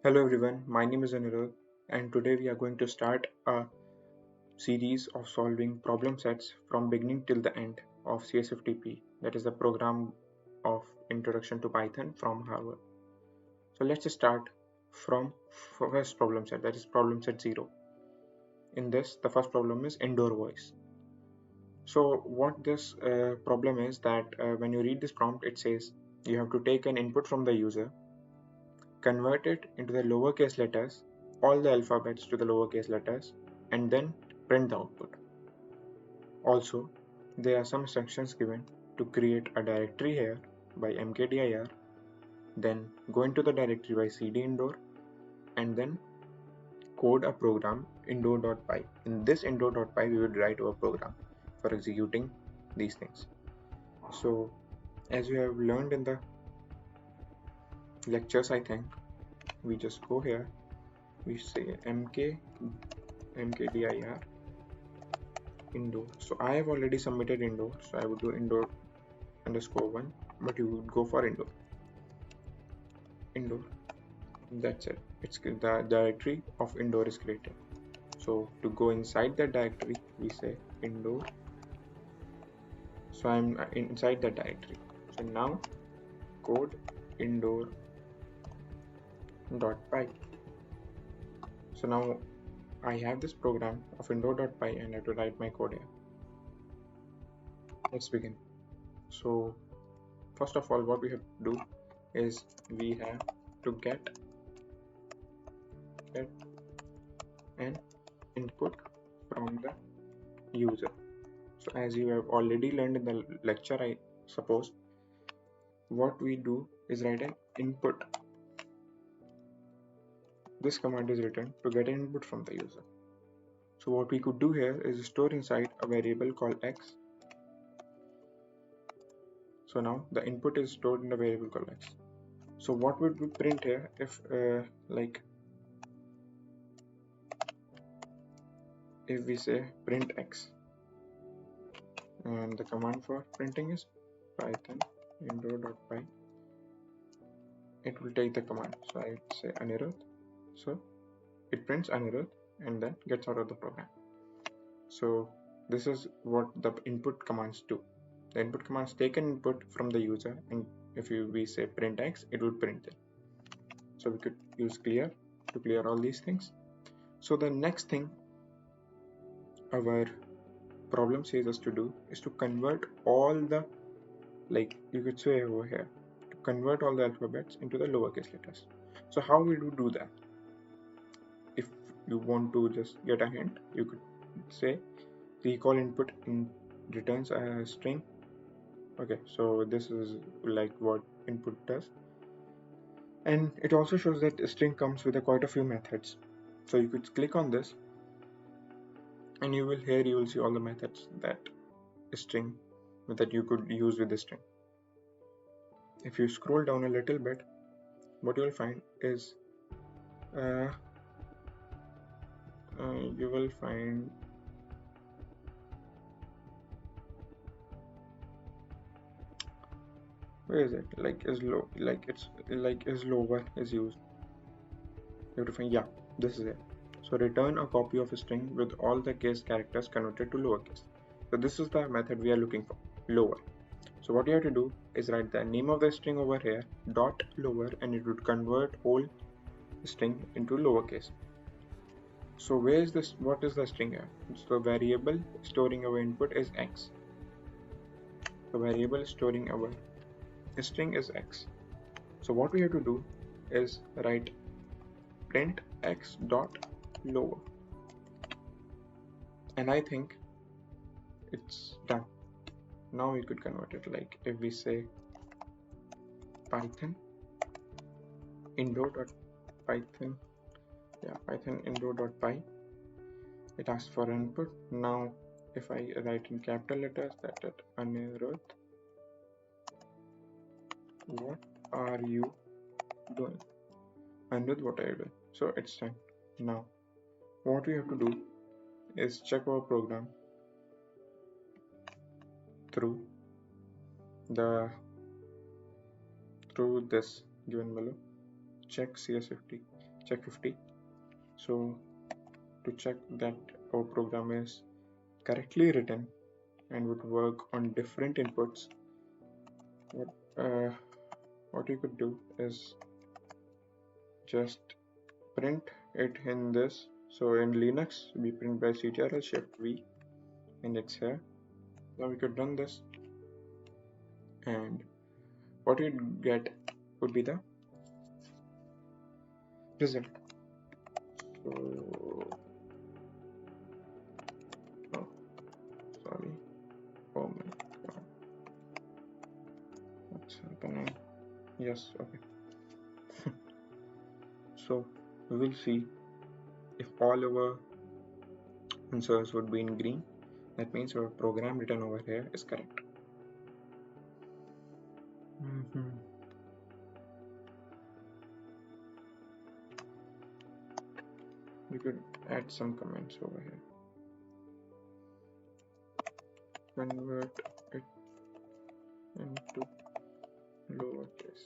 Hello everyone, my name is Anirudh and today we are going to start a series of solving problem sets from beginning till the end of CSFTP, that is the program of Introduction to Python from Harvard. So let's just start from first problem set, that is problem set 0. In this, the first problem is indoor voice. So what this problem is that when you read this prompt, it says you have to take an input from the user, convert it into the lowercase letters, all the alphabets to the lowercase letters, and then print the output. Also, there are some instructions given to create a directory here by mkdir, then go into the directory by cd indoor, and then code a program indoor.py. In this indoor.py, we would write our program for executing these things. So, as you have learned in the lectures, I think, we just go here, we say mkdir indoor. So I have already submitted indoor, so I would do indoor underscore 1, but you would go for indoor. That's it. It's the directory of indoor is created. So to go inside that directory, we say indoor. So I'm inside that directory. So now code indoor.py. So now I have this program of indoor.py and I have to write my code here. Let's begin. So first of all, what we have to do is we have to get an input from the user. So as you have already learned in the lecture, I suppose, what we do is write an input. This command is written to get an input from the user. So what we could do here is store inside a variable called x. So now the input is stored in a variable called x. So what would we print here if if we say print x, and the command for printing is python indoor.py. It will take the command, so I say Anirudh, so it prints Anirudh and then gets out of the program. So this is what the input commands do. The input commands take an input from the user, and if we say print x, it would print it. So we could use clear to clear all these things. So the next thing our problem says us to do is to convert all the, you could say over here, to convert all the alphabets into the lowercase letters. So how we do that? If you want to just get a hint, you could say recall input in returns a string. Okay, so this is like what input does, and it also shows that a string comes with quite a few methods. So you could click on this and you will see all the methods that you could use with the string. If you scroll down a little bit, what you will find is you will find where is it, is low, is lower is used. You have to find, yeah, this is it. So return a copy of a string with all the case characters converted to lowercase. So this is the method we are looking for, lower. So what you have to do is write the name of the string over here, dot lower, and it would convert whole string into lowercase. So where is this? What is the string here? So variable storing our input is x. The variable storing our string is x. So what we have to do is write print x dot lower, and I think it's done. Now we could convert it, like if we say python indoor.python, python indoor.py, it asks for input. Now if I write in capital letters that Anirudh, what are you doing? Anirudh, what are you doing? So it's done. Now what we have to do is check our program through this given below. Check CSFT. check 50. So to check that our program is correctly written and would work on different inputs, what, uh, what you could do is just print it in this. So in Linux, we print by Ctrl Shift V, and it's here. Now we could run this, and what you'd get would be the result. So, oh, sorry. Oh my god, what's happening? Yes, okay. So we will see if all our answers would be in green. That means our program written over here is correct. You could add some comments over here. Convert it into lowercase.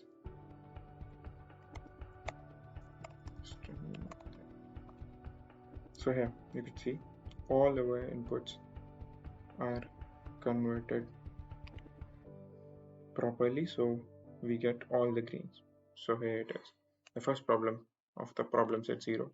So here you can see all our inputs are converted properly, so we get all the greens. So here it is. The first problem of the problem set 0.